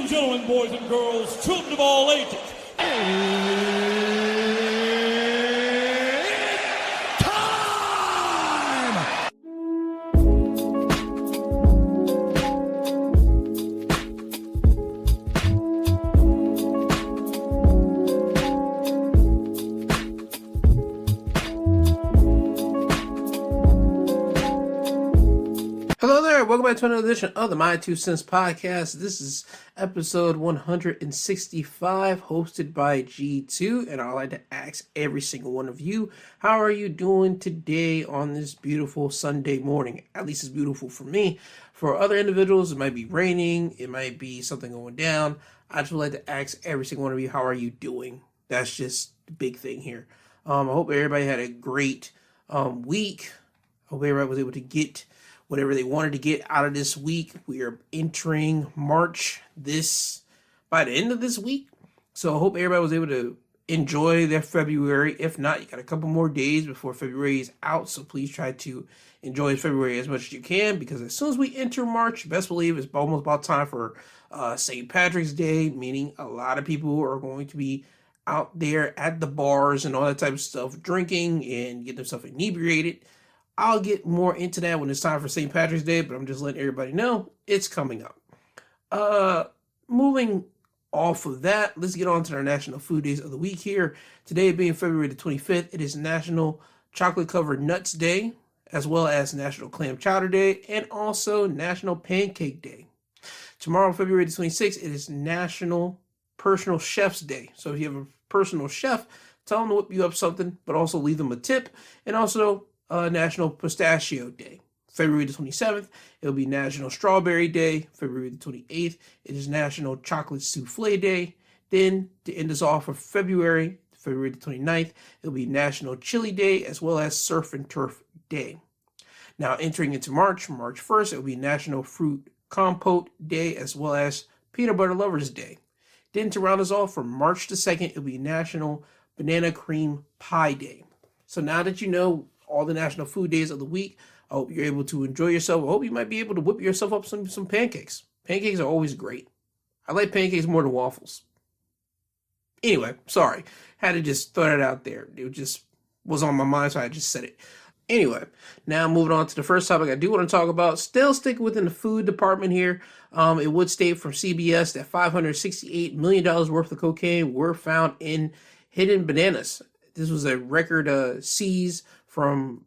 and gentlemen, boys and girls, children of all ages. Hello there, welcome back to another edition of the My Two Cents Podcast. This is episode 165, hosted by G2, and I'd like to ask every single one of you, how are you doing today on this beautiful Sunday morning? At least it's beautiful for me. For other individuals, it might be raining, it might be something going down. I just would like to ask every single one of you, how are you doing? That's just the big thing here. I hope everybody had a great week. I hope everybody was able to get whatever they wanted to get out of this week. We are entering March by the end of this week. So I hope everybody was able to enjoy their February. If not, you got a couple more days before February is out. So please try to enjoy February as much as you can, because as soon as we enter March, best believe it's almost about time for St. Patrick's Day, meaning a lot of people are going to be out there at the bars and all that type of stuff, drinking and getting themselves inebriated. I'll get more into that when it's time for St. Patrick's Day, but I'm just letting everybody know it's coming up. Moving off of that, let's get on to our National Food Days of the week here. Today being February the 25th, it is National Chocolate Covered Nuts Day, as well as National Clam Chowder Day, and also National Pancake Day. Tomorrow, February the 26th, it is National Personal Chef's Day. So if you have a personal chef, tell them to whip you up something, but also leave them a tip. And also National Pistachio Day. February the 27th, it'll be National Strawberry Day. February the 28th, it is National Chocolate Souffle Day. Then, to end us off for February the 29th, it'll be National Chili Day, as well as Surf and Turf Day. Now, entering into March 1st, it'll be National Fruit Compote Day, as well as Peanut Butter Lovers Day. Then, to round us off for March the 2nd, it'll be National Banana Cream Pie Day. So now that you know all the national food days of the week, I hope you're able to enjoy yourself. I hope you might be able to whip yourself up some pancakes. Pancakes are always great. I like pancakes more than waffles. Anyway, sorry. Had to just throw that out there. It just was on my mind, so I just said it. Anyway, now moving on to the first topic I do want to talk about. Still sticking within the food department here. It would state from CBS that $568 million worth of cocaine were found in hidden bananas. This was a record seize from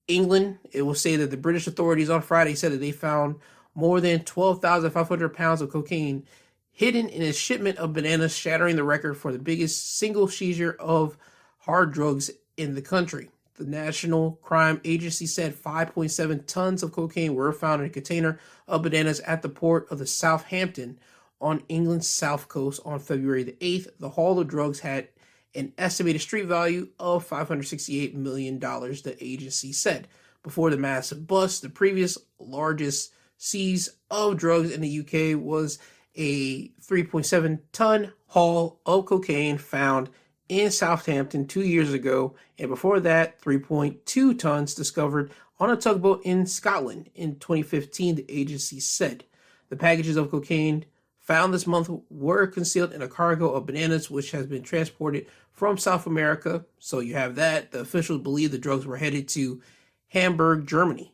England. It will say that the British authorities on Friday said that they found more than 12,500 pounds of cocaine hidden in a shipment of bananas, shattering the record for the biggest single seizure of hard drugs in the country. The National Crime Agency said 5.7 tons of cocaine were found in a container of bananas at the port of the Southampton on England's south coast on February the 8th. The haul of drugs had an estimated street value of $568 million, the agency said. Before the massive bust, the previous largest seize of drugs in the UK was a 3.7-ton haul of cocaine found in Southampton 2 years ago, and before that, 3.2 tons discovered on a tugboat in Scotland in 2015, the agency said. The packages of cocaine found this month were concealed in a cargo of bananas, which has been transported from South America. So you have that. The officials believe the drugs were headed to Hamburg, Germany,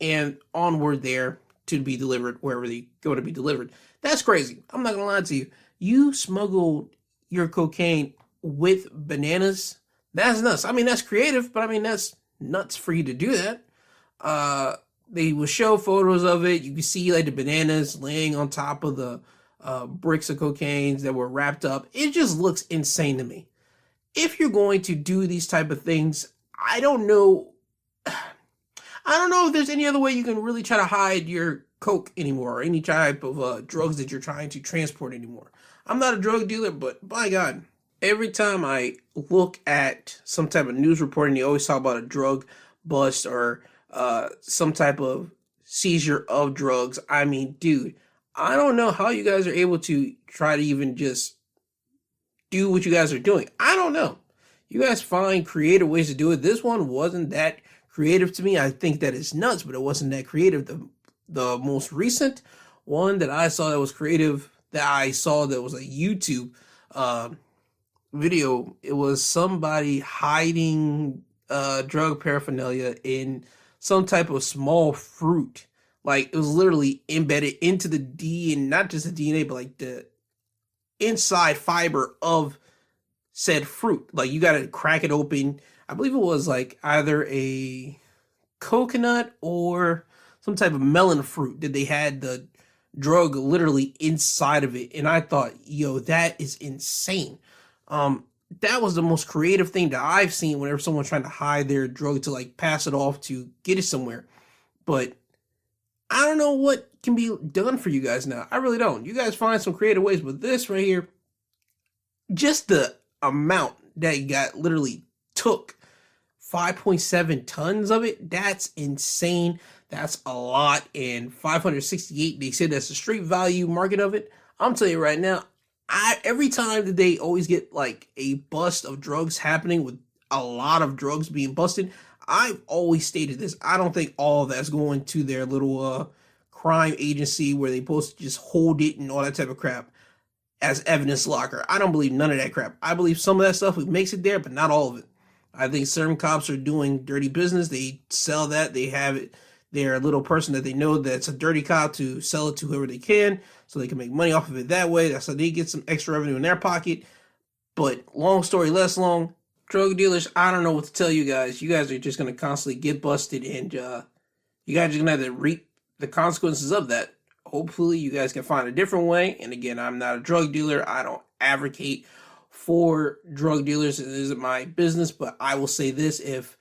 and onward there to be delivered wherever they go to be delivered. That's crazy. I'm not going to lie to you. You smuggled your cocaine with bananas? That's nuts. I mean, that's creative, but I mean, that's nuts for you to do that. They will show photos of it. You can see like the bananas laying on top of the bricks of cocaine that were wrapped up. It just looks insane to me. If you're going to do these type of things, I don't know if there's any other way you can really try to hide your coke anymore, or any type of drugs that you're trying to transport anymore. I'm not a drug dealer, but by God, every time I look at some type of news reporting, they always talk about a drug bust or some type of seizure of drugs. I mean, dude, I don't know how you guys are able to try to even just do what you guys are doing. I don't know. You guys find creative ways to do it. This one wasn't that creative to me. I think that it's nuts, but it wasn't that creative. The most recent one that I saw that was creative that I saw that was a YouTube video. It was somebody hiding drug paraphernalia in some type of small fruit. Like, it was literally embedded into the DNA, not just the DNA, but like the inside fiber of said fruit. Like, you gotta crack it open. I believe it was like either a coconut or some type of melon fruit that they had the drug literally inside of it. And I thought, yo, that is insane. That was the most creative thing that I've seen whenever someone's trying to hide their drug to like pass it off to get it somewhere. But I don't know what can be done for you guys now. I really don't. You guys find some creative ways, but this right here, just the amount that you got literally took 5.7 tons of it. That's insane. That's a lot. And 568, they said that's the street value market of it. I'm telling you right now, every time that they always get like a bust of drugs happening with a lot of drugs being busted, I've always stated this. I don't think all of that's going to their little crime agency where they supposed to just hold it and all that type of crap as evidence locker. I don't believe none of that crap. I believe some of that stuff makes it there, but not all of it. I think certain cops are doing dirty business. They sell that. They have it. They're a little person that they know that's a dirty cop to sell it to whoever they can so they can make money off of it that way. That's how they get some extra revenue in their pocket. But long story less long, drug dealers, I don't know what to tell you guys. You guys are just going to constantly get busted, and you guys are going to have to reap the consequences of that. Hopefully you guys can find a different way. And again, I'm not a drug dealer. I don't advocate for drug dealers. It isn't my business, but I will say this: if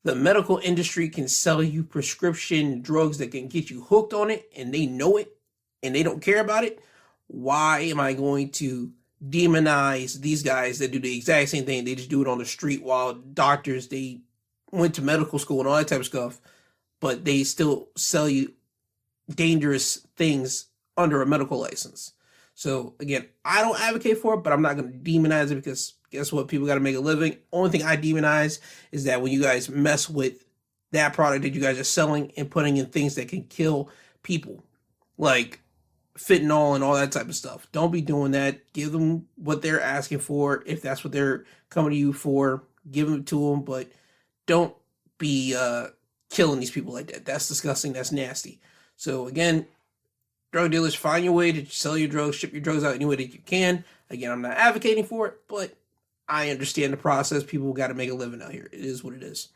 the medical industry can sell you prescription drugs that can get you hooked on it, and they know it, and they don't care about it, why am I going to demonize these guys that do the exact same thing? They just do it on the street, while doctors, they went to medical school and all that type of stuff, but they still sell you dangerous things under a medical license. So again, I don't advocate for it, but I'm not going to demonize it, because guess what? People got to make a living. Only thing I demonize is that when you guys mess with that product that you guys are selling and putting in things that can kill people, like fentanyl and all that type of stuff. Don't be doing that. Give them what they're asking for. If that's what they're coming to you for, give it to them, but don't be killing these people like that. That's disgusting. That's nasty. So again, drug dealers, find your way to sell your drugs, ship your drugs out any way that you can. Again, I'm not advocating for it, but I understand the process. People got to make a living out here. It is what it is.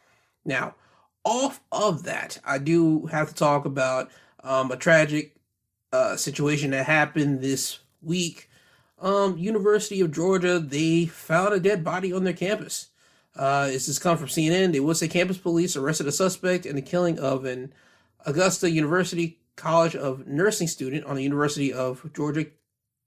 Now, off of that, I do have to talk about a tragic situation that happened this week. University of Georgia, they found a dead body on their campus. This has come from CNN. They will say campus police arrested a suspect in the killing of an Augusta University College of Nursing student on the University of Georgia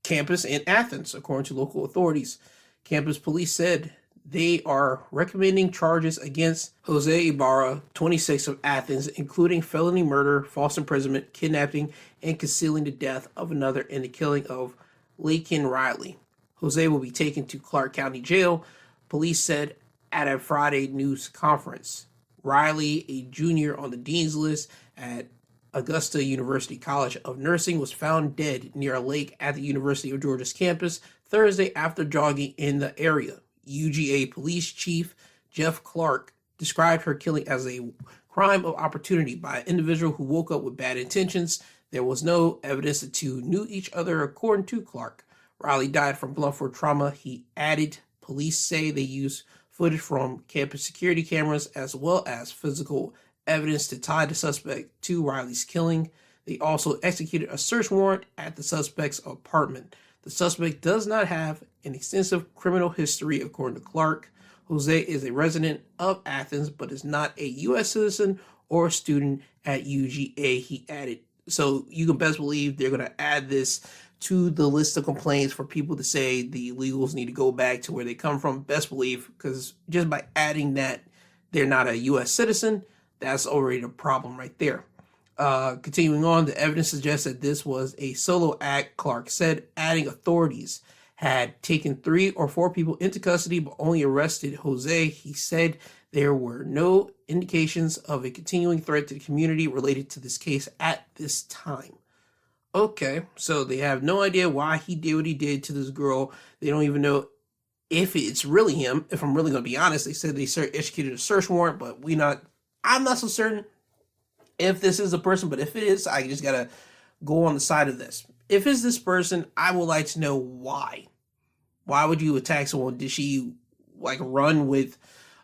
campus in Athens, according to local authorities. Campus police said they are recommending charges against Jose Ibarra, 26, of Athens, including felony murder, false imprisonment, kidnapping, and concealing the death of another in the killing of Laken Riley. Jose will be taken to Clark County Jail, police said at a Friday news conference. Riley, a junior on the dean's list at Augusta University College of Nursing, was found dead near a lake at the University of Georgia's campus Thursday after jogging in the area. UGA Police Chief Jeff Clark described her killing as a crime of opportunity by an individual who woke up with bad intentions. There was no evidence the two knew each other, according to Clark. Riley died from blunt force trauma, he added. Police say they used footage from campus security cameras as well as physical evidence to tie the suspect to Riley's killing. They also executed a search warrant at the suspect's apartment. The suspect does not have an extensive criminal history, according to Clark. Jose is a resident of Athens, but is not a U.S. citizen or a student at UGA, he added. So you can best believe they're going to add this to the list of complaints for people to say the illegals need to go back to where they come from. Best believe, because just by adding that they're not a U.S. citizen, that's already a problem right there. Continuing on, the evidence suggests that this was a solo act, Clark said, adding authorities had taken 3 or 4 people into custody but only arrested Jose. He said there were no indications of a continuing threat to the community related to this case at this time. Okay, so they have no idea why he did what he did to this girl. They don't even know if it's really him. If I'm really going to be honest, they said they executed a search warrant, but I'm not so certain if this is a person, but if it is, I just gotta go on the side of this. If it's this person, I would like to know why. Why would you attack someone? Did she like run with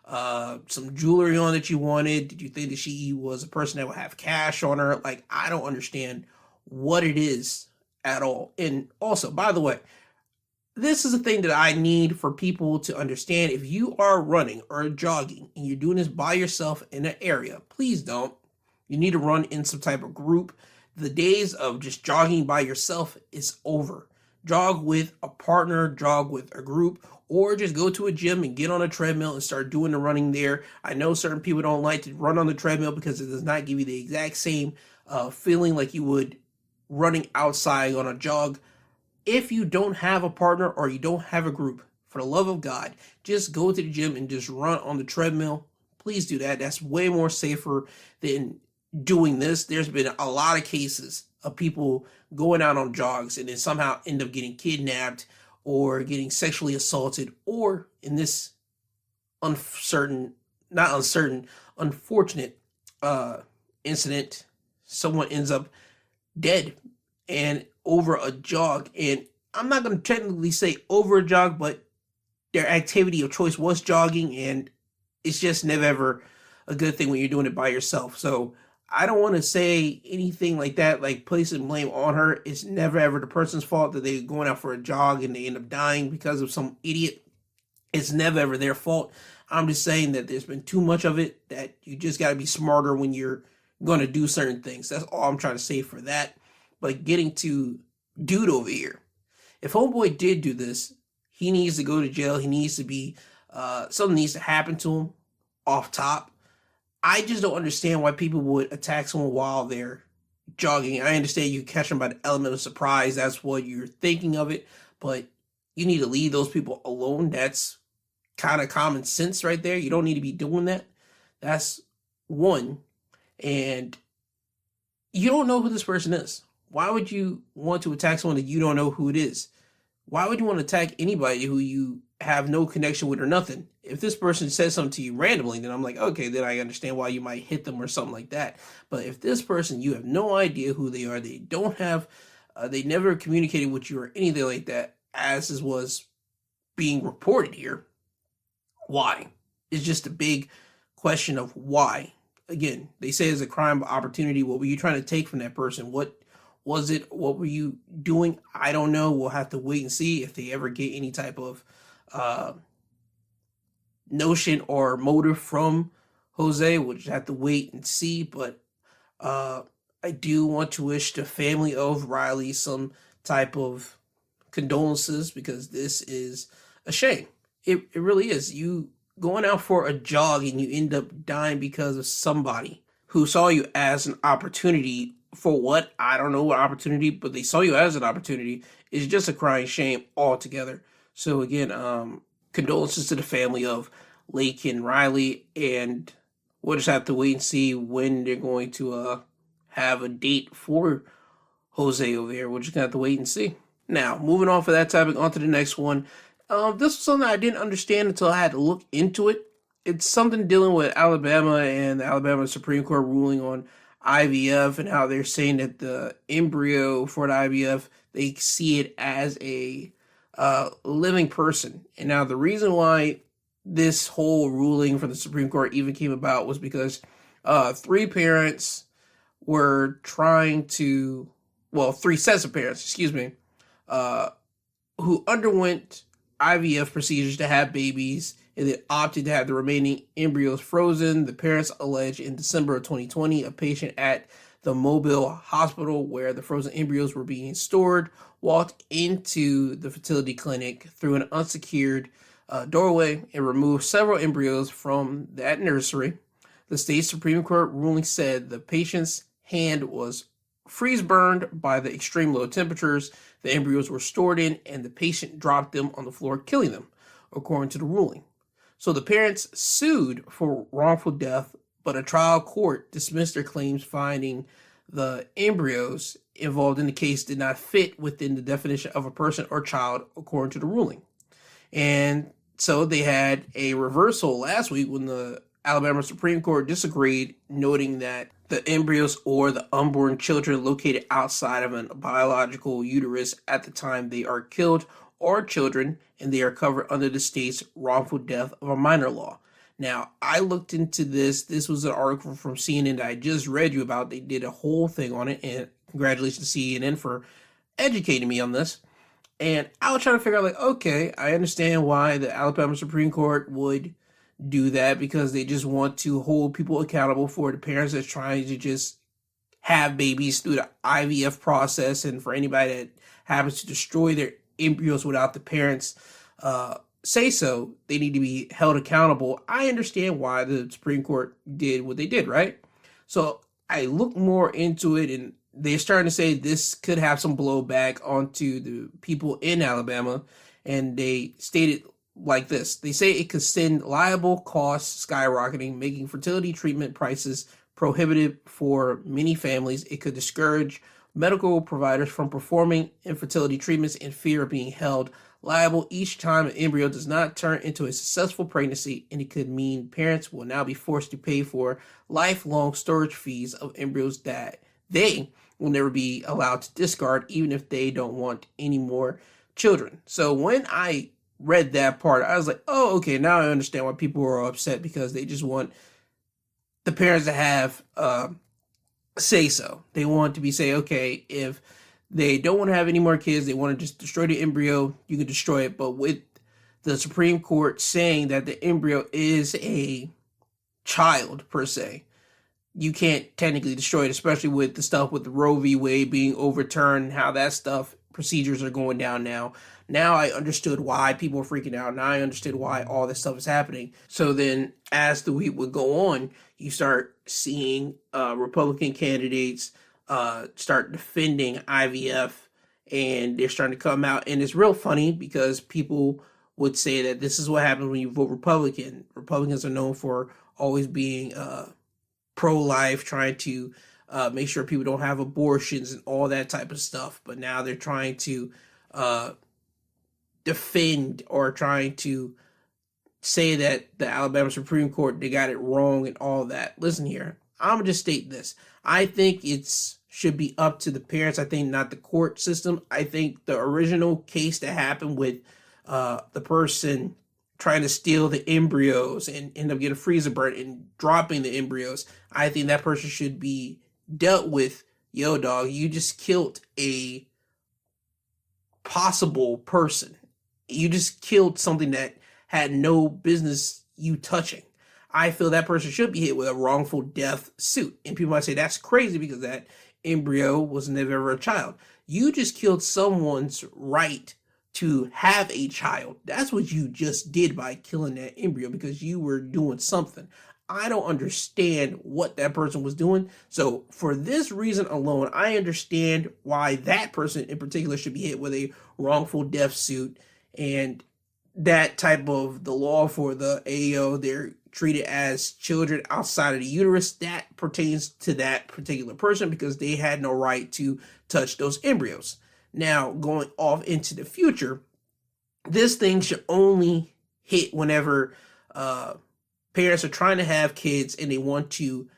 some jewelry on that you wanted? Did you think that she was a person that would have cash on her? Like, I don't understand what it is at all. And also, by the way, this is a thing that I need for people to understand. If you are running or jogging and you're doing this by yourself in an area, please don't. You need to run in some type of group. The days of just jogging by yourself is over. Jog with a partner, jog with a group, or just go to a gym and get on a treadmill and start doing the running there. I know certain people don't like to run on the treadmill because it does not give you the exact same feeling like you would running outside on a jog. If you don't have a partner or you don't have a group, for the love of God, just go to the gym and just run on the treadmill. Please do that. That's way more safer than doing this. There's been a lot of cases of people going out on jogs and then somehow end up getting kidnapped or getting sexually assaulted, or in this unfortunate incident, someone ends up dead and over a jog. And I'm not going to technically say over a jog, but their activity of choice was jogging, and it's just never ever a good thing when you're doing it by yourself. So I don't want to say anything like that, like placing blame on her. It's never ever the person's fault that they're going out for a jog and they end up dying because of some idiot. It's never ever their fault. I'm just saying that there's been too much of it, that you just got to be smarter when you're going to do certain things. That's all I'm trying to say for that. But getting to dude over here, if homeboy did do this, he needs to go to jail. He needs to be, something needs to happen to him off top. I just don't understand why people would attack someone while they're jogging. I understand you catch them by the element of surprise. That's what you're thinking of it. But you need to leave those people alone. That's kind of common sense right there. You don't need to be doing that. That's one. And you don't know who this person is. Why would you want to attack someone that you don't know who it is? Why would you want to attack anybody who you have no connection with or nothing? If this person says something to you randomly, then I'm like, okay, then I understand why you might hit them or something like that. But if this person, you have no idea who they are, they don't have, they never communicated with you or anything like that, as is was being reported here, why? It's just a big question of why. Again, they say it's a crime of opportunity. What were you trying to take from that person? What was it? What were you doing? I don't know. We'll have to wait and see if they ever get any type of notion or motive from Jose. We'll just have to wait and see. But I do want to wish the family of Riley some type of condolences, because this is a shame. It really is. You going out for a jog and you end up dying because of somebody who saw you as an opportunity. For what? I don't know what opportunity, but they saw you as an opportunity. It's just a crying shame altogether. So again, condolences to the family of Lake and Riley, and we'll just have to wait and see when they're going to have a date for Jose over here. We're just gonna have to wait and see. Now, moving on for that topic, on to the next one. This was something I didn't understand until I had to look into it. It's something dealing with Alabama and the Alabama Supreme Court ruling on IVF, and how they're saying that the embryo for the IVF, they see it as a living person. And now the reason why this whole ruling from the Supreme Court even came about was because three parents were trying to, well, three sets of parents, excuse me, who underwent IVF procedures to have babies and then opted to have the remaining embryos frozen. The parents allege in December of 2020, a patient at the Mobile hospital where the frozen embryos were being stored walked into the fertility clinic through an unsecured doorway and removed several embryos from that nursery. The state Supreme Court ruling said the patient's hand was freeze burned by the extreme low temperatures the embryos were stored in, and the patient dropped them on the floor, killing them, according to the ruling. So the parents sued for wrongful death, but a trial court dismissed their claims, finding the embryos involved in the case did not fit within the definition of a person or child according to the ruling. And so they had a reversal last week when the Alabama Supreme Court disagreed, noting that the embryos or the unborn children located outside of a biological uterus at the time they are killed are children, and they are covered under the state's wrongful death of a minor law. Now, I looked into this. This was an article from CNN that I just read you about. They did a whole thing on it, and congratulations to CNN for educating me on this. And I was trying to figure out, like, okay, I understand why the Alabama Supreme Court would do that, because they just want to hold people accountable for the parents that's trying to just have babies through the IVF process, and for anybody that happens to destroy their embryos without the parents say so, they need to be held accountable. I understand why the Supreme Court did what they did, right? So I looked more into it, and they're starting to say this could have some blowback onto the people in Alabama, and they stated like this. They say it could send liable costs skyrocketing, making fertility treatment prices prohibitive for many families. It could discourage medical providers from performing infertility treatments in fear of being held liable each time an embryo does not turn into a successful pregnancy, and it could mean parents will now be forced to pay for lifelong storage fees of embryos that they will never be allowed to discard, even if they don't want any more children. So when I read that part, I was like, oh, okay, now I understand why people are upset, because they just want the parents to have say so. They want to be say, okay, if they don't want to have any more kids, they want to just destroy the embryo, you can destroy it. But with the Supreme Court saying that the embryo is a child per se, you can't technically destroy it, especially with the stuff with the Roe v. Wade being overturned, how that stuff, procedures are going down now. Now I understood why people are freaking out. Now I understood why all this stuff is happening. So then as the week would go on, you start seeing Republican candidates start defending IVF, and they're starting to come out. And it's real funny, because people would say that this is what happens when you vote Republican. Republicans are known for always being pro-life, trying to make sure people don't have abortions and all that type of stuff. But now they're trying to defend, or trying to say that the Alabama Supreme Court, they got it wrong and all that. Listen here, I'm gonna just state this. I think it's should be up to the parents. I think not the court system. I think the original case that happened with the person trying to steal the embryos and end up getting freezer burnt and dropping the embryos, I think that person should be dealt with. Yo, dog, you just killed a possible person. You just killed something that had no business you touching. I feel that person should be hit with a wrongful death suit. And people might say that's crazy because that embryo was never ever a child. You just killed someone's right to have a child. That's what you just did by killing that embryo, because you were doing something. I don't understand what that person was doing. So for this reason alone, I understand why that person in particular should be hit with a wrongful death suit. And that type of the law for the AO, they're treated as children outside of the uterus. That pertains to that particular person, because they had no right to touch those embryos. Now, going off into the future, this thing should only hit whenever parents are trying to have kids and they want to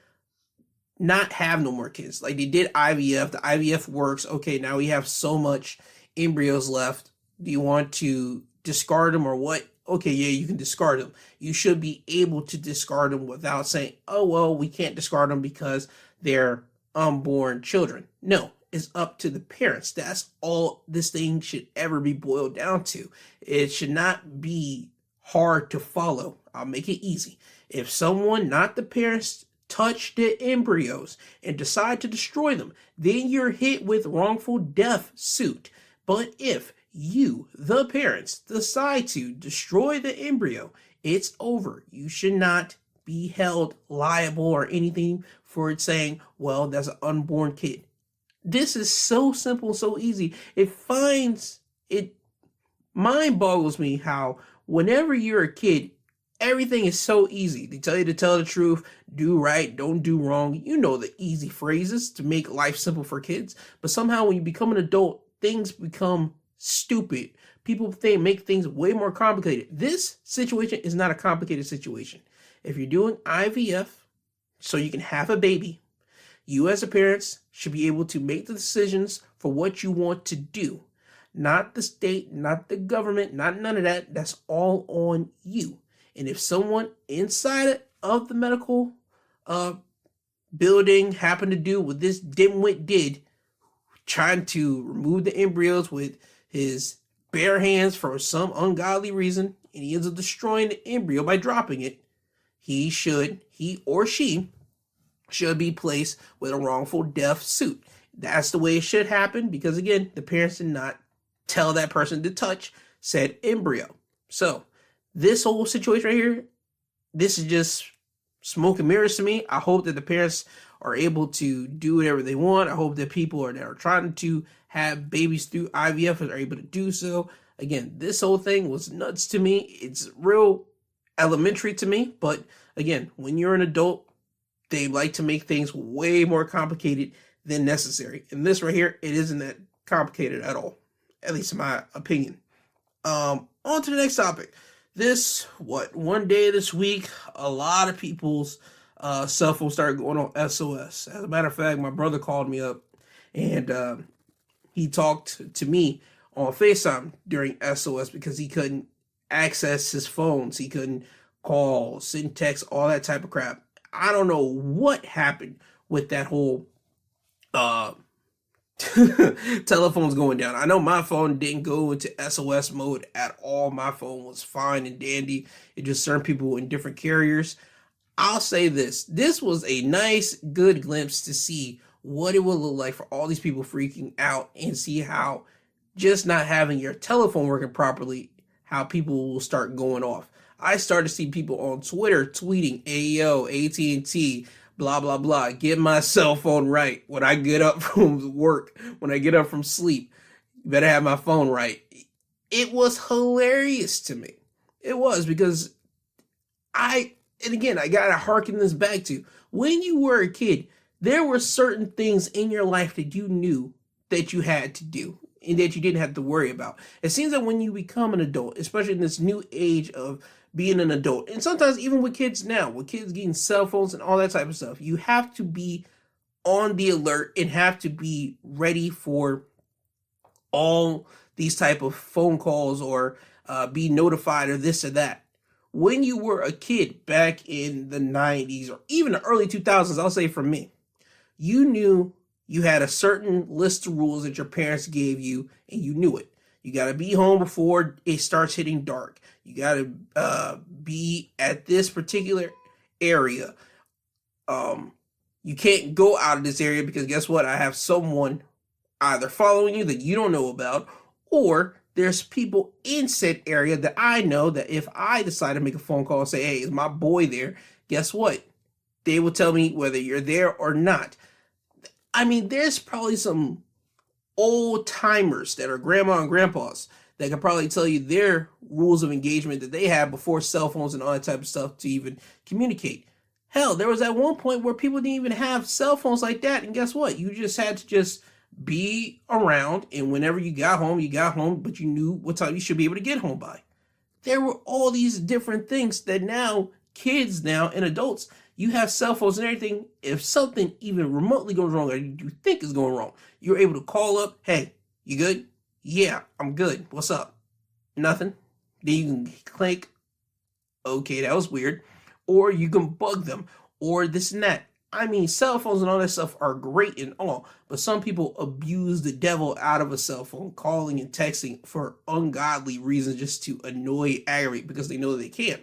not have no more kids. Like they did IVF. The IVF works. Okay, now we have so much embryos left. Do you want to discard them or what? Okay, yeah, you can discard them. You should be able to discard them without saying, oh, well, we can't discard them because they're unborn children. No, it's up to the parents. That's all this thing should ever be boiled down to. It should not be hard to follow. I'll make it easy. If someone, not the parents, touch the embryos and decide to destroy them, then you're hit with wrongful death suit. But if you, the parents, decide to destroy the embryo, it's over. You should not be held liable or anything for it saying, well, that's an unborn kid. This is so simple, so easy. It mind boggles me how whenever you're a kid, Everything is so easy. They tell you to tell the truth, do right, don't do wrong. You know the easy phrases to make life simple for kids. But somehow when you become an adult, things become stupid. People make things way more complicated. This situation is not a complicated situation. If you're doing IVF so you can have a baby, you as a parent should be able to make the decisions for what you want to do. Not the state, not the government, not none of that. That's all on you. And if someone inside of the medical building happened to do what this dimwit did, trying to remove the embryos with his bare hands for some ungodly reason, and he ends up destroying the embryo by dropping it, he or she should be placed with a wrongful death suit. That's the way it should happen because, again, the parents did not tell that person to touch said embryo. So this whole situation right here, this is just smoke and mirrors to me. I hope that the parents are able to do whatever they want. I hope that people that are trying to have babies through IVF are able to do so. Again, this whole thing was nuts to me. It's real elementary to me. But again, when you're an adult, they like to make things way more complicated than necessary. And this right here, it isn't that complicated at all. At least in my opinion. On to the next topic. One day this week, a lot of people's cell phones started going on SOS. As a matter of fact, my brother called me up and he talked to me on FaceTime during SOS because he couldn't access his phones. He couldn't call, send text, all that type of crap. I don't know what happened with that whole telephones going down. I know my phone didn't go into SOS mode at all. My phone was fine and dandy. It just certain people in different carriers. I'll say this. This was a nice, good glimpse to see what it would look like for all these people freaking out and see how just not having your telephone working properly, how people will start going off. I started to see people on Twitter tweeting, "Ayo, AT&T, blah, blah, blah. Get my cell phone right. When I get up from work, when I get up from sleep, you better have my phone right." It was hilarious to me. It was because I got to harken this back to when you were a kid, there were certain things in your life that you knew that you had to do and that you didn't have to worry about. It seems that when you become an adult, especially in this new age of being an adult, and sometimes even with kids now, with kids getting cell phones and all that type of stuff, you have to be on the alert and have to be ready for all these type of phone calls or be notified or this or that. When you were a kid back in the 90s or even the early 2000s, I'll say for me, you knew you had a certain list of rules that your parents gave you and you knew it. You got to be home before it starts hitting dark. You got to be at this particular area. You can't go out of this area because guess what? I have someone either following you that you don't know about, or there's people in said area that I know that if I decide to make a phone call and say, "Hey, is my boy there?" Guess what? They will tell me whether you're there or not. I mean, there's probably some old timers that are grandma and grandpas that can probably tell you their rules of engagement that they had before cell phones and all that type of stuff to even communicate. Hell, there was at one point where people didn't even have cell phones like that. And guess what? You just had to just be around. And whenever you got home, but you knew what time you should be able to get home by. There were all these different things that now kids now and adults, you have cell phones and everything. If something even remotely goes wrong or you think is going wrong, you're able to call up, "Hey, you good?" "Yeah, I'm good. What's up?" "Nothing." Then you can click, "Okay, that was weird." Or you can bug them or this and that. I mean, cell phones and all that stuff are great and all, but some people abuse the devil out of a cell phone, calling and texting for ungodly reasons just to annoy, aggravate because they know they can.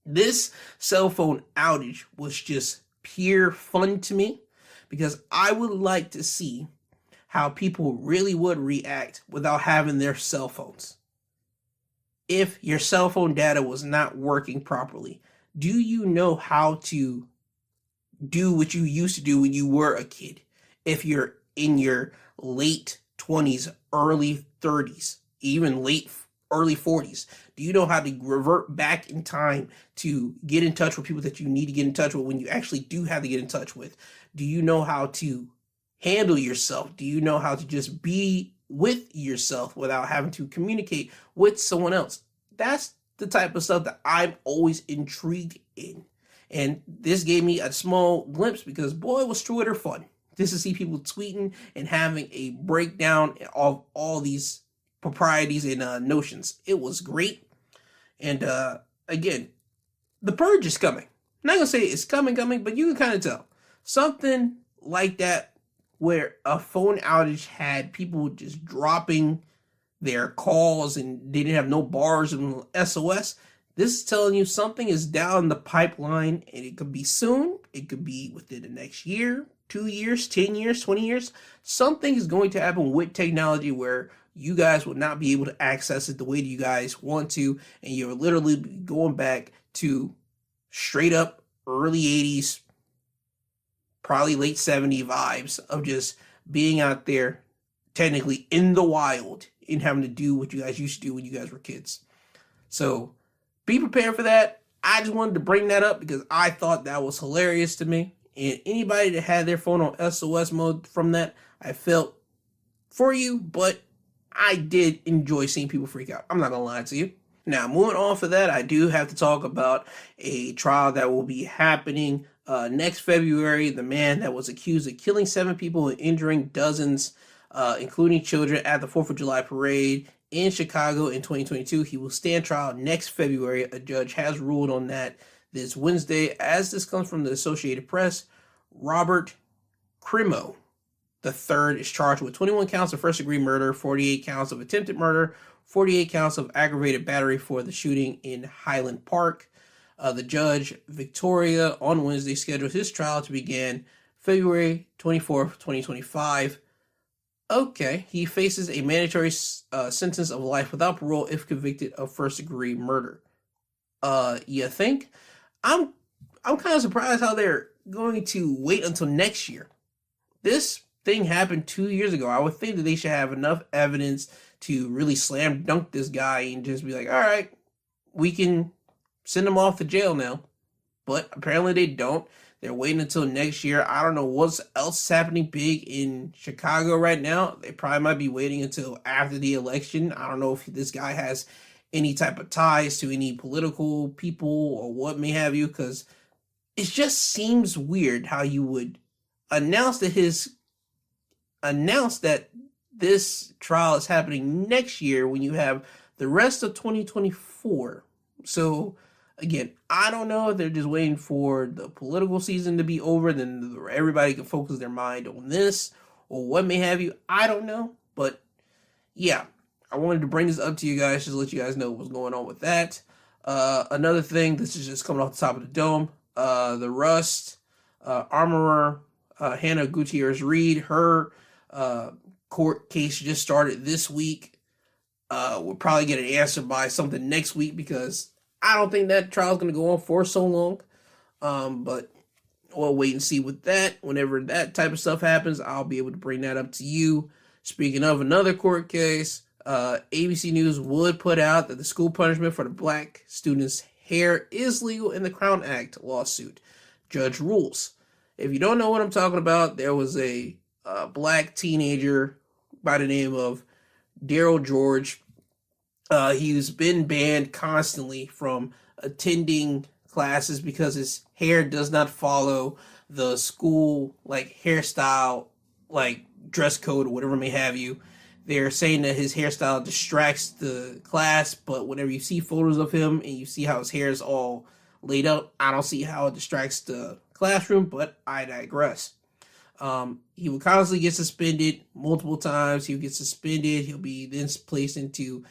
This cell phone outage was just pure fun to me because I would like to see how people really would react without having their cell phones. If your cell phone data was not working properly, do you know how to do what you used to do when you were a kid? If you're in your late 20s, early 30s, even late early 40s? Do you know how to revert back in time to get in touch with people that you need to get in touch with when you actually do have to get in touch with? Do you know how to handle yourself? Do you know how to just be with yourself without having to communicate with someone else? That's the type of stuff that I'm always intrigued in. And this gave me a small glimpse because, boy, was Twitter fun. Just to see people tweeting and having a breakdown of all these proprieties and notions. It was great. And again, the purge is coming. I'm not going to say it's coming, but you can kind of tell. Something like that where a phone outage had people just dropping their calls and they didn't have no bars and SOS. This is telling you something is down the pipeline, and it could be soon. It could be within the next year, 2 years, 10 years, 20 years. Something is going to happen with technology where you guys will not be able to access it the way that you guys want to, and you're literally going back to straight up early 80s, probably late 70s vibes of just being out there, technically in the wild, and having to do what you guys used to do when you guys were kids. So be prepared for that. I just wanted to bring that up because I thought that was hilarious to me. And anybody that had their phone on SOS mode from that, I felt for you, but I did enjoy seeing people freak out. I'm not going to lie to you. Now, moving on for that, I do have to talk about a trial that will be happening next February. The man that was accused of killing 7 people and injuring dozens, including children, at the 4th of July parade in Chicago in 2022. He will stand trial next February. A judge has ruled on that this Wednesday. As this comes from the Associated Press, Robert Crimo III is charged with 21 counts of first-degree murder, 48 counts of attempted murder, 48 counts of aggravated battery for the shooting in Highland Park. The judge, Victoria, on Wednesday scheduled his trial to begin February 24th, 2025. Okay, he faces a mandatory sentence of life without parole if convicted of first-degree murder. You think? I'm kind of surprised how they're going to wait until next year. This thing happened 2 years ago. I would think that they should have enough evidence to really slam dunk this guy and just be like, all right, we can send him off to jail now. But apparently they don't. They're waiting until next year. I don't know what else is happening big in Chicago right now. They probably might be waiting until after the election. I don't know if this guy has any type of ties to any political people or what may have you, because it just seems weird how you would announce that this trial is happening next year when you have the rest of 2024. So again, I don't know if they're just waiting for the political season to be over, then everybody can focus their mind on this or what may have you. I don't know. But yeah, I wanted to bring this up to you guys just to let you guys know what's going on with that. Another thing, this is just coming off the top of the dome. The Rust armorer, Hannah Gutierrez Reed, her court case just started this week. We'll probably get an answer by something next week because I don't think that trial is going to go on for so long. But we'll wait and see with that. Whenever that type of stuff happens, I'll be able to bring that up to you. Speaking of another court case, ABC News would put out that the school punishment for the black student's hair is legal in the Crown Act lawsuit. Judge rules. If you don't know what I'm talking about, there was a black teenager by the name of Darryl George. He's been banned constantly from attending classes because his hair does not follow the school hairstyle, dress code or whatever may have you. They're saying that his hairstyle distracts the class, but whenever you see photos of him and you see how his hair is all laid up, I don't see how it distracts the classroom, but I digress. He will constantly get suspended multiple times. He'll get suspended. He'll be then placed into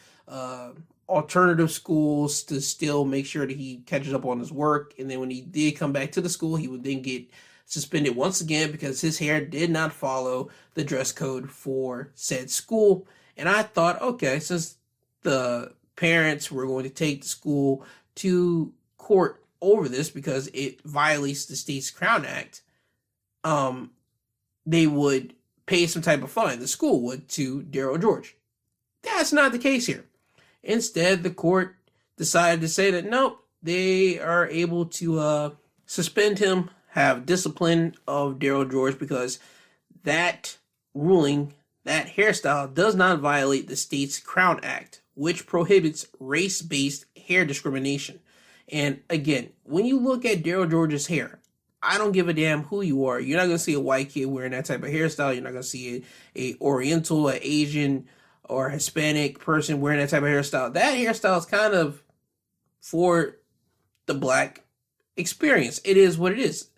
alternative schools to still make sure that he catches up on his work. And then when he did come back to the school, he would then get suspended once again because his hair did not follow the dress code for said school. And I thought, okay, since the parents were going to take the school to court over this because it violates the state's Crown Act, they would pay some type of fine, the school would, to Darryl George. That's not the case here. Instead, the court decided to say that nope, they are able to suspend him, have discipline of Darryl George, because that ruling, that hairstyle, does not violate the state's Crown Act, which prohibits race-based hair discrimination. And again, when you look at Darryl George's hair, I don't give a damn who you are. You're not going to see a white kid wearing that type of hairstyle. You're not going to see a Oriental, a Asian, or Hispanic person wearing that type of hairstyle. That hairstyle is kind of for the black experience. It is what it is.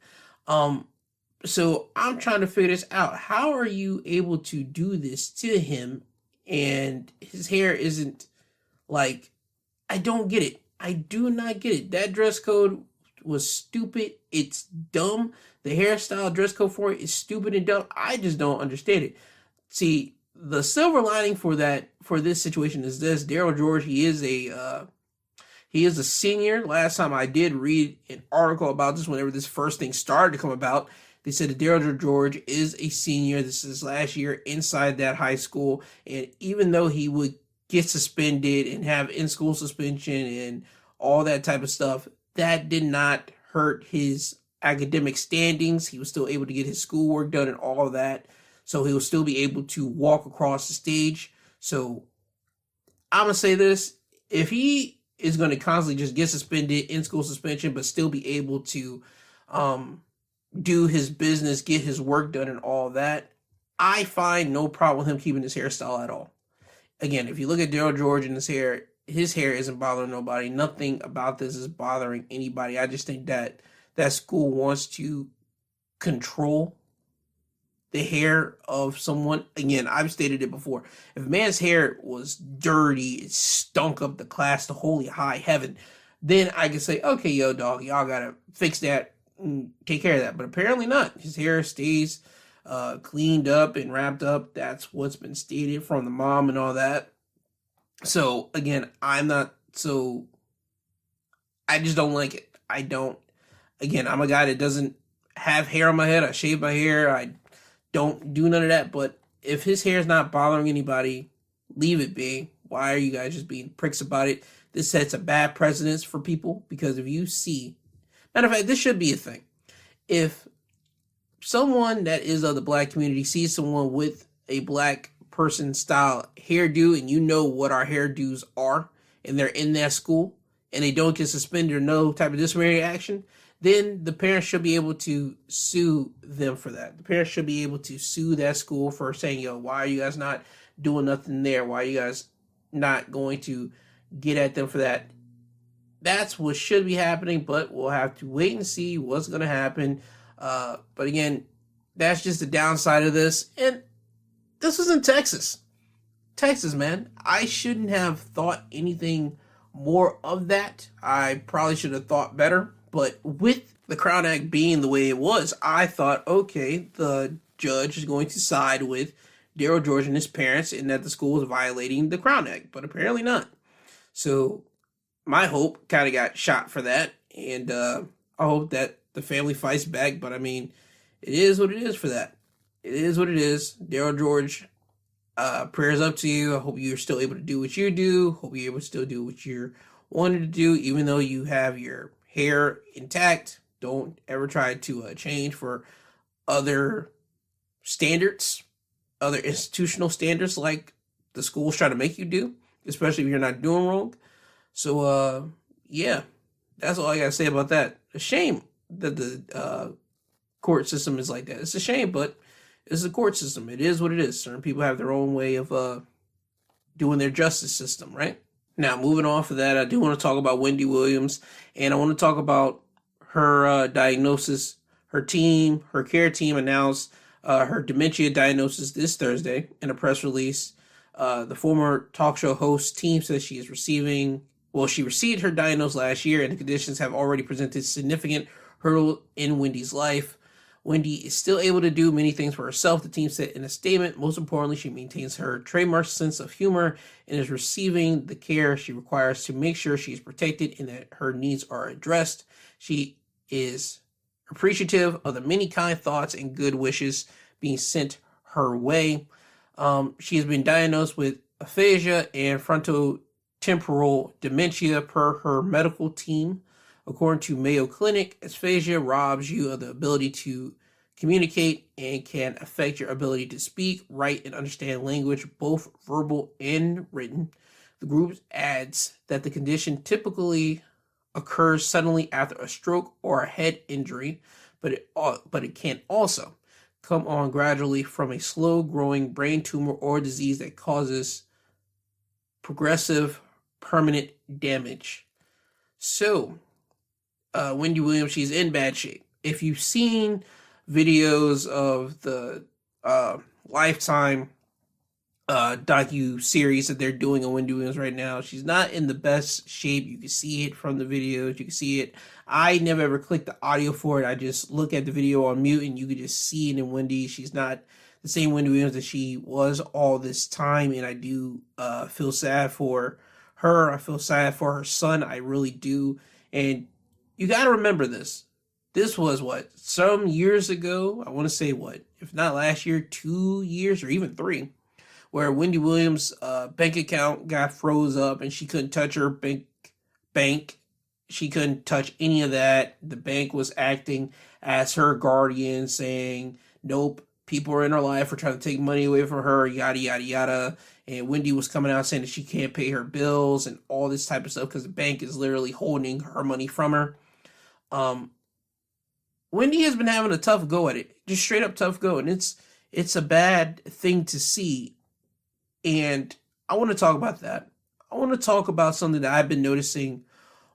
So I'm trying to figure this out. How are you able to do this to him and his hair isn't like, I don't get it. I do not get it. That dress code was stupid. It's dumb. The hairstyle dress code for it is stupid and dumb. I just don't understand it. See, the silver lining for this situation is this: Darryl George, he is a senior. Last time I did read an article about this, whenever this first thing started to come about, they said that Darryl George is a senior. This is last year inside that high school, and even though he would get suspended and have in-school suspension and all that type of stuff, that did not hurt his academic standings. He was still able to get his schoolwork done and all of that. So he will still be able to walk across the stage. So I'm going to say this: if he is going to constantly just get suspended, in-school suspension, but still be able to do his business, get his work done and all that, I find no problem with him keeping his hairstyle at all. Again, if you look at Darryl George and his hair isn't bothering nobody. Nothing about this is bothering anybody. I just think that school wants to control the hair of someone. Again, I've stated it before. If a man's hair was dirty, it stunk up the class to holy high heaven, then I could say, okay, yo, dog, y'all gotta fix that and take care of that. But apparently not. His hair stays cleaned up and wrapped up. That's what's been stated from the mom and all that. So again, I just don't like it. I'm a guy that doesn't have hair on my head. I shave my hair. I don't do none of that. But if his hair is not bothering anybody, leave it be. Why are you guys just being pricks about it? This sets a bad precedence for people, because if you see, matter of fact, this should be a thing. If someone that is of the black community sees someone with a black person style hairdo, and you know what our hairdos are, and they're in that school and they don't get suspended or no type of disciplinary action, then the parents should be able to sue them for that. The parents should be able to sue that school for saying, yo, why are you guys not doing nothing there? Why are you guys not going to get at them for that? That's what should be happening, but we'll have to wait and see what's going to happen. But again, that's just the downside of this. And this was in Texas. Texas, man. I shouldn't have thought anything more of that. I probably should have thought better. But with the Crown Act being the way it was, I thought, okay, the judge is going to side with Darryl George and his parents and that the school was violating the Crown Act. But apparently not. So my hope kind of got shot for that. And I hope that the family fights back. But I mean, it is what it is for that. It is what it is. Darryl George, prayers up to you. I hope you're still able to do what you do. Hope you're able to still do what you're wanting to do, even though you have your hair intact. Don't ever try to change for other standards, other institutional standards like the school's trying to make you do, especially if you're not doing wrong. So, yeah, that's all I got to say about that. A shame that the court system is like that. It's a shame, but it's the court system. It is what it is. Certain people have their own way of doing their justice system, right? Now, moving off of that, I do want to talk about Wendy Williams, and I want to talk about her diagnosis. Her care team announced her dementia diagnosis this Thursday in a press release. The former talk show host team says she received her diagnosis last year, and the conditions have already presented significant hurdle in Wendy's life. Wendy is still able to do many things for herself, the team said in a statement. Most importantly, she maintains her trademark sense of humor and is receiving the care she requires to make sure she is protected and that her needs are addressed. She is appreciative of the many kind thoughts and good wishes being sent her way. She has been diagnosed with aphasia and temporal dementia per her medical team. According to Mayo Clinic, aphasia robs you of the ability to communicate and can affect your ability to speak, write, and understand language, both verbal and written. The group adds that the condition typically occurs suddenly after a stroke or a head injury, but it can also come on gradually from a slow-growing brain tumor or disease that causes progressive, permanent damage. So, Wendy Williams, she's in bad shape. If you've seen videos of the Lifetime docu-series that they're doing on Wendy Williams right now, she's not in the best shape. You can see it from the videos. You can see it. I never ever clicked the audio for it. I just look at the video on mute, and you can just see it in Wendy. She's not the same Wendy Williams that she was all this time, and I do feel sad for her. I feel sad for her son. I really do. And you got to remember this. This was what, some years ago? I want to say what, if not last year, 2 years or even 3, where Wendy Williams' bank account got froze up and she couldn't touch her bank. She couldn't touch any of that. The bank was acting as her guardian, saying, nope, people are in her life are trying to take money away from her, yada, yada, yada. And Wendy was coming out saying that she can't pay her bills and all this type of stuff because the bank is literally holding her money from her. Wendy has been having a tough go at it, just straight up tough go, and it's a bad thing to see. And I want to talk about that. I want to talk about something that I've been noticing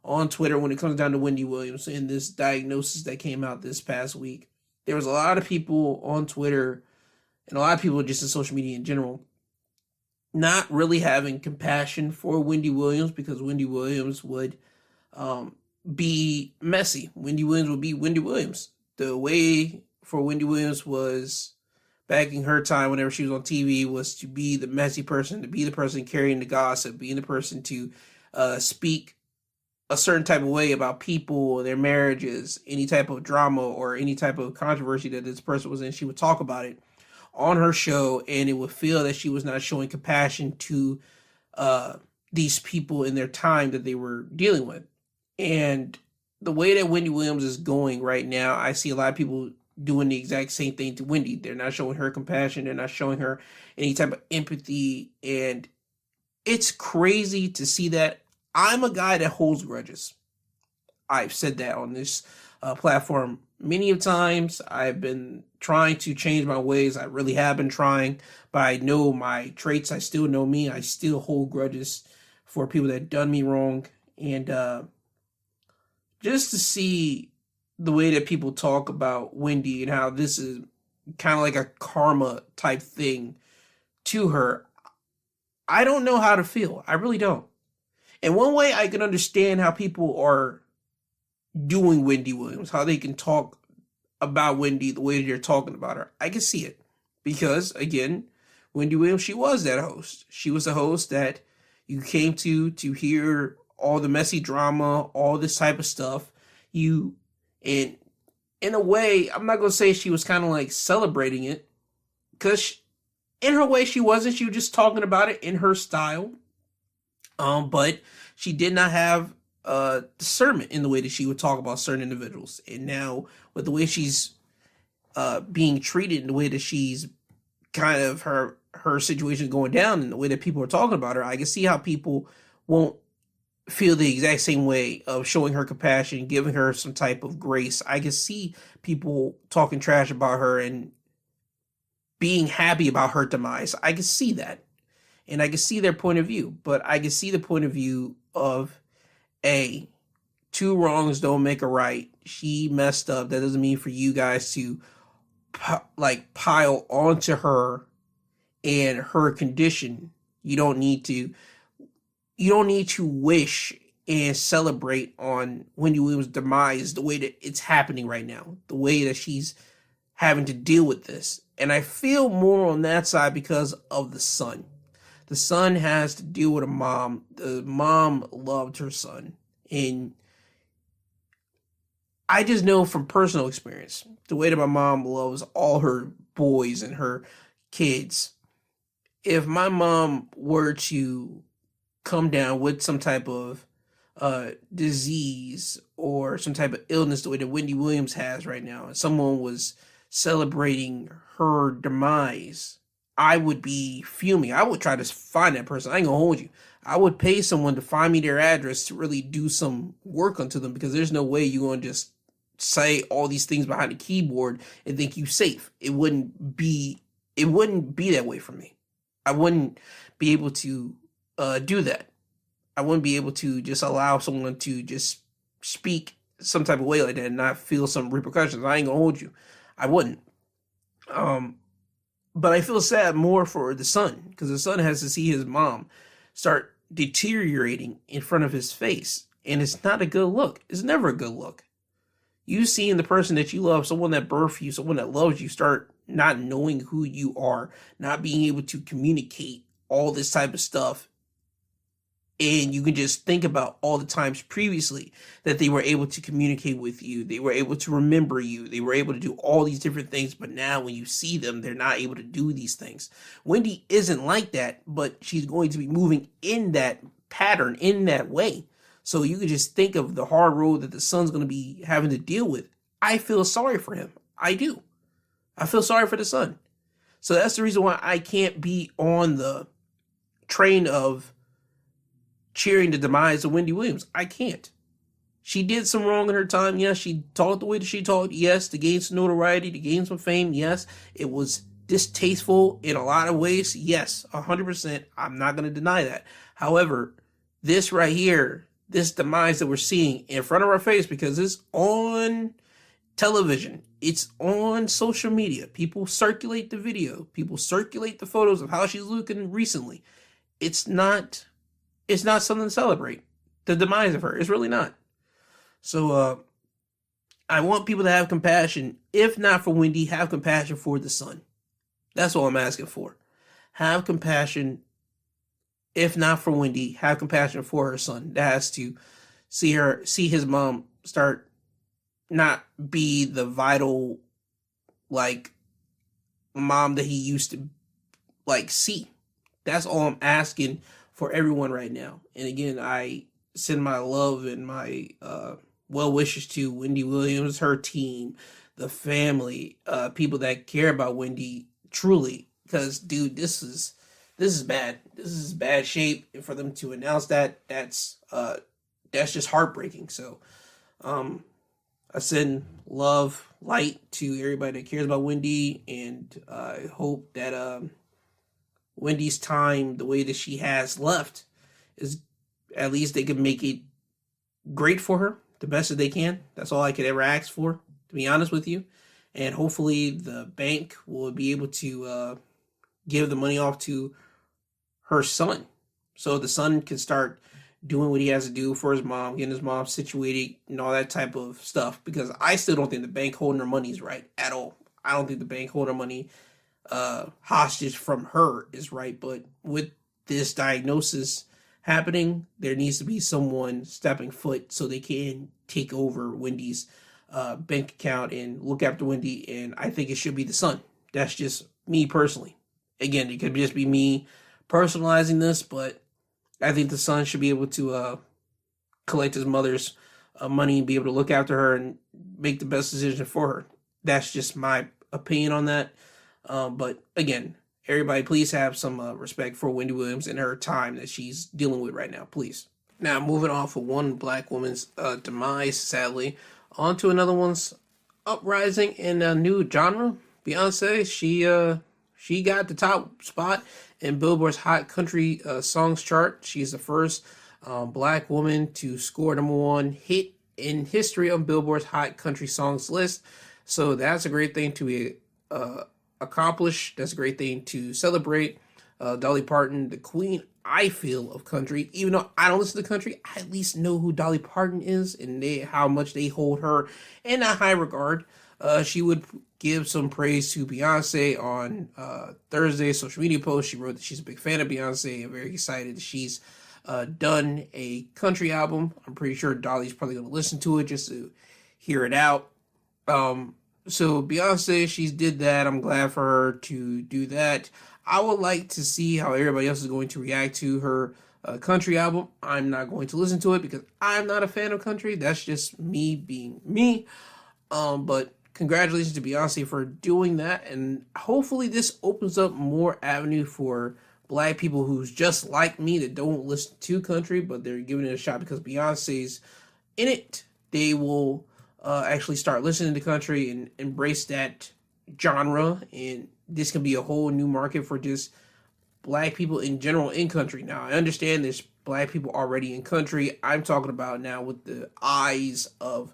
on Twitter when it comes down to Wendy Williams and this diagnosis that came out this past week. There was a lot of people on Twitter and a lot of people just in social media in general not really having compassion for Wendy Williams because Wendy Williams would be messy. Wendy Williams would be Wendy Williams. The way for Wendy Williams was back in her time whenever she was on TV was to be the messy person, to be the person carrying the gossip, being the person to speak a certain type of way about people, their marriages, any type of drama or any type of controversy that this person was in. She would talk about it on her show, and it would feel that she was not showing compassion to these people in their time that they were dealing with. And the way that Wendy Williams is going right now, I see a lot of people doing the exact same thing to Wendy. They're not showing her compassion. They're not showing her any type of empathy. And it's crazy to see that. I'm a guy that holds grudges. I've said that on this platform many of times. I've been trying to change my ways. I really have been trying, but I know my traits. I still know me. I still hold grudges for people that done me wrong. And just to see the way that people talk about Wendy and how this is kind of like a karma type thing to her, I don't know how to feel. I really don't. And one way I can understand how people are doing Wendy Williams, how they can talk about Wendy the way they're talking about her, I can see it. Because, again, Wendy Williams, she was that host. She was the host that you came to hear all the messy drama, all this type of stuff. And in a way, I'm not going to say she was kind of like celebrating it. Because in her way, she wasn't. She was just talking about it in her style. But she did not have discernment in the way that she would talk about certain individuals. And now, with the way she's being treated, and the way that she's kind of her situation going down, and the way that people are talking about her, I can see how people won't feel the exact same way of showing her compassion, giving her some type of grace. I can see people talking trash about her and being happy about her demise. I can see that. And I can see their point of view, but I can see the point of view of, two wrongs don't make a right. She messed up. That doesn't mean for you guys to pile onto her and her condition. You don't need to wish and celebrate on Wendy Williams' demise the way that it's happening right now, the way that she's having to deal with this. And I feel more on that side because of the son. The son has to deal with a mom. The mom loved her son. And I just know from personal experience, the way that my mom loves all her boys and her kids. If my mom were to come down with some type of disease or some type of illness the way that Wendy Williams has right now, and someone was celebrating her demise, I would be fuming. I would try to find that person. I ain't gonna hold you. I would pay someone to find me their address to really do some work onto them, because there's no way you're gonna just say all these things behind the keyboard and think you safe. It wouldn't be that way for me. I wouldn't be able to do that. I wouldn't be able to just allow someone to just speak some type of way like that and not feel some repercussions. I ain't gonna hold you. I wouldn't. But I feel sad more for the son, because the son has to see his mom start deteriorating in front of his face. And it's not a good look. It's never a good look. You seeing the person that you love, someone that birthed you, someone that loves you, start not knowing who you are, not being able to communicate all this type of stuff. And you can just think about all the times previously that they were able to communicate with you. They were able to remember you. They were able to do all these different things. But now when you see them, they're not able to do these things. Wendy isn't like that, but she's going to be moving in that pattern, in that way. So you can just think of the hard road that the son's going to be having to deal with. I feel sorry for him. I do. I feel sorry for the son. So that's the reason why I can't be on the train of cheering the demise of Wendy Williams. I can't. She did some wrong in her time. Yes, she talked the way that she talked. Yes, to gain some notoriety, to gain some fame. Yes, it was distasteful in a lot of ways. Yes, 100%. I'm not going to deny that. However, this right here, this demise that we're seeing in front of our face, because it's on television, it's on social media. People circulate the video. People circulate the photos of how she's looking recently. It's not something to celebrate. The demise of her. It's really not. So I want people to have compassion. If not for Wendy, have compassion for the son. That's all I'm asking for. Have compassion. If not for Wendy, have compassion for her son. That has to see his mom start not be the vital, like, mom that he used to, like, see. That's all I'm asking for everyone right now. And again, I send my love and my well wishes to Wendy Williams, her team, the family, people that care about Wendy truly. Because, dude, this is bad. This is bad shape. And for them to announce that, that's just heartbreaking. So, I send love, light to everybody that cares about Wendy, and I hope that Wendy's time, the way that she has left, is at least they can make it great for her, the best that they can. That's all I could ever ask for, to be honest with you. And hopefully the bank will be able to give the money off to her son, so the son can start doing what he has to do for his mom, getting his mom situated and all that type of stuff. Because I still don't think the bank holding her money is right at all. I don't think the bank holding her money hostage from her is right. But with this diagnosis happening, there needs to be someone stepping foot so they can take over Wendy's bank account and look after Wendy. And I think it should be the son. That's just me personally. Again, it could just be me personalizing this, but I think the son should be able to collect his mother's money and be able to look after her and make the best decision for her. That's just my opinion on that. But again, everybody, please have some respect for Wendy Williams and her time that she's dealing with right now, please. Now, moving off of one black woman's demise, sadly, on to another one's uprising in a new genre. Beyonce, she got the top spot in Billboard's Hot Country Songs chart. She's the first black woman to score #1 hit in history on Billboard's Hot Country Songs list. So that's a great thing to accomplish. That's a great thing to celebrate. Dolly Parton, the queen, I feel, of country. Even though I don't listen to country, I at least know who Dolly Parton is and how much they hold her in a high regard. She would give some praise to Beyonce on Thursday's social media post. She wrote that she's a big fan of Beyonce and very excited that she's done a country album. I'm pretty sure Dolly's probably going to listen to it just to hear it out. So Beyonce, she's did that. I'm glad for her to do that. I would like to see how everybody else is going to react to her country album. I'm not going to listen to it because I'm not a fan of country. That's just me being me. But congratulations to Beyonce for doing that, and hopefully this opens up more avenue for black people who's just like me that don't listen to country, but they're giving it a shot because Beyonce's in it. They will actually start listening to country and embrace that genre, and this can be a whole new market for just black people in general in country. Now, I understand there's black people already in country. I'm talking about now with the eyes of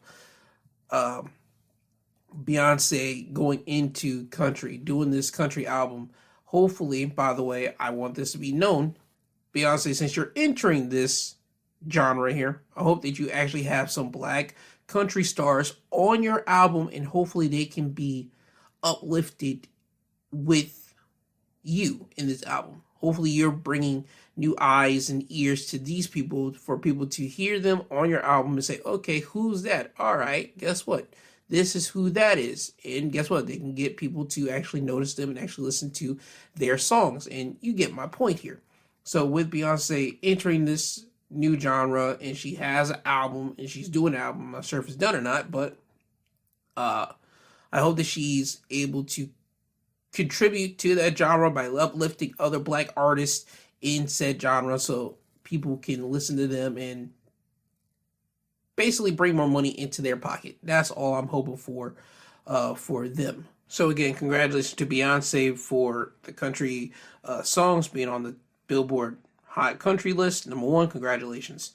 Beyonce going into country, doing this country album. Hopefully, by the way, I want this to be known, Beyonce, since you're entering this genre here, I hope that you actually have some black country stars on your album, and hopefully they can be uplifted with you in this album. Hopefully you're bringing new eyes and ears to these people for people to hear them on your album and say, okay, who's that? All right, guess what? This is who that is. And guess what? They can get people to actually notice them and actually listen to their songs. And you get my point here. So with Beyonce entering this new genre, and she has an album, and she's doing an album, I'm not sure if it's done or not, but I hope that she's able to contribute to that genre by uplifting other black artists in said genre so people can listen to them and basically bring more money into their pocket. That's all I'm hoping for them. So again, congratulations to Beyonce for the country songs being on the Billboard Hot Country list, #1. Congratulations.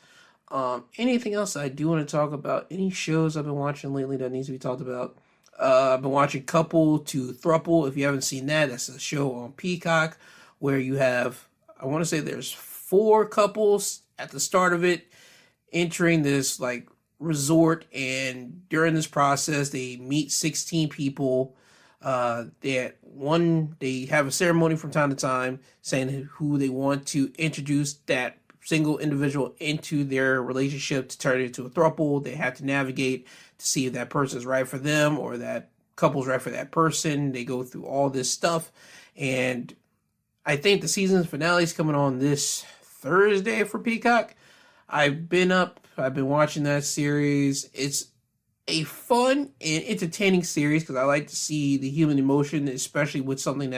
Anything else I do want to talk about? Any shows I've been watching lately that needs to be talked about? I've been watching Couple to Thruple. If you haven't seen that, that's a show on Peacock where you have, I want to say there's 4 couples at the start of it entering this like resort, and during this process they meet 16 people. They have a ceremony from time to time saying who they want to introduce that single individual into their relationship to turn it into a throuple. They have to navigate to see if that person is right for them or that couple's right for that person. They go through all this stuff, and I think the season finale is coming on this Thursday for Peacock. I've been watching that series. It's a fun and entertaining series because I like to see the human emotion, especially with something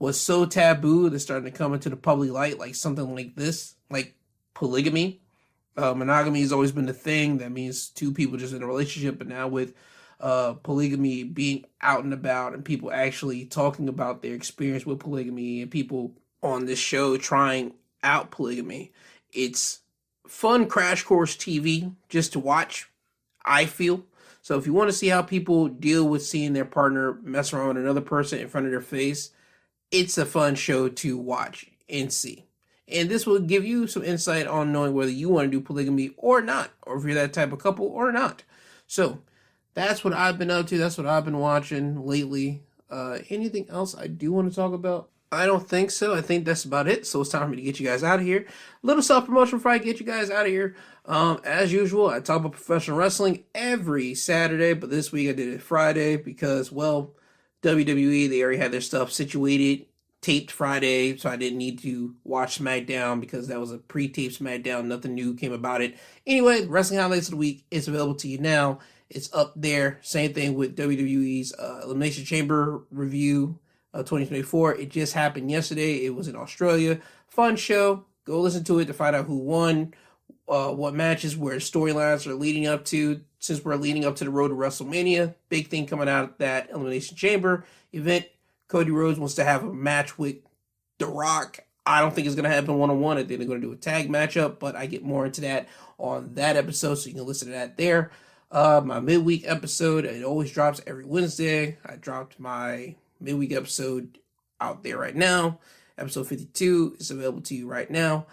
was so taboo that's starting to come into the public light, like something like this, like polygamy. Monogamy has always been the thing. That means 2 people just in a relationship, but now with polygamy being out and about and people actually talking about their experience with polygamy and people on this show trying out polygamy, it's fun crash course TV just to watch, I feel. So if you want to see how people deal with seeing their partner mess around with another person in front of their face, it's a fun show to watch and see. And this will give you some insight on knowing whether you want to do polygamy or not, or if you're that type of couple or not. So that's what I've been up to. That's what I've been watching lately. Anything else I do want to talk about? I don't think so. I think that's about it. So it's time for me to get you guys out of here. A little self-promotion before I get you guys out of here. As usual, I talk about professional wrestling every Saturday, but this week I did it Friday because, well, WWE, they already had their stuff situated, taped Friday, so I didn't need to watch SmackDown because that was a pre-taped SmackDown. Nothing new came about it. Anyway, Wrestling Highlights of the Week is available to you now. It's up there. Same thing with WWE's Elimination Chamber review 2024. It just happened yesterday. It was in Australia. Fun show. Go listen to it to find out who won, what matches, where storylines are leading up to. Since we're leading up to the road to WrestleMania, big thing coming out of that Elimination Chamber event. Cody Rhodes wants to have a match with The Rock. I don't think it's going to happen one-on-one. I think they're going to do a tag matchup, but I get more into that on that episode, so you can listen to that there. My midweek episode, it always drops every Wednesday. I dropped my midweek episode out there right now. Episode 52 is available to you right now.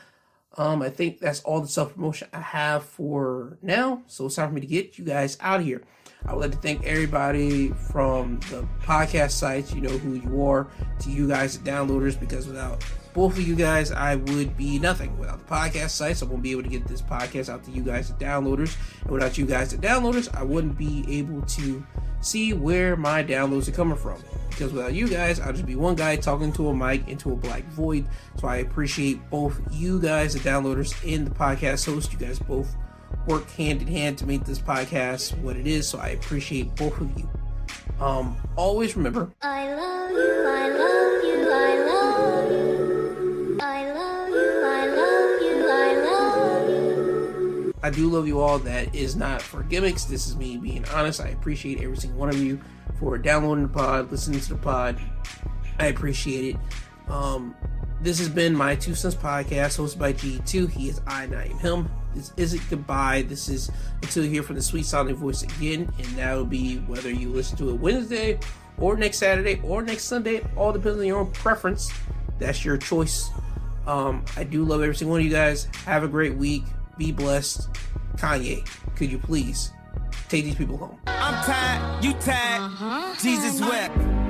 I think that's all the self-promotion I have for now. So it's time for me to get you guys out of here. I would like to thank everybody from the podcast sites. You know who you are. To you guys, the downloaders, because without both of you guys, I would be nothing. Without the podcast sites, I won't be able to get this podcast out to you guys, the downloaders. And without you guys, the downloaders, I wouldn't be able to see where my downloads are coming from. Because without you guys, I'll just be one guy talking to a mic into a black void. So I appreciate both you guys, the downloaders, and the podcast host. You guys both work hand in hand to make this podcast what it is. So I appreciate both of you. Always remember, I love you, I love you, I love you. I love you, I love you, I love you. I do love you all. That is not for gimmicks. This is me being honest. I appreciate every single one of you for downloading the pod, listening to the pod. I appreciate it. This has been my 2 Cents Podcast, hosted by G2. He is I, and I am him. This isn't goodbye. This is until you hear from the sweet sounding voice again, and that'll be whether you listen to it Wednesday or next Saturday or next Sunday. It all depends on your own preference. That's your choice. I do love every single one of you guys. Have a great week. Be blessed. Kanye, could you please take these people home? I'm tired, you tired, Jesus wept.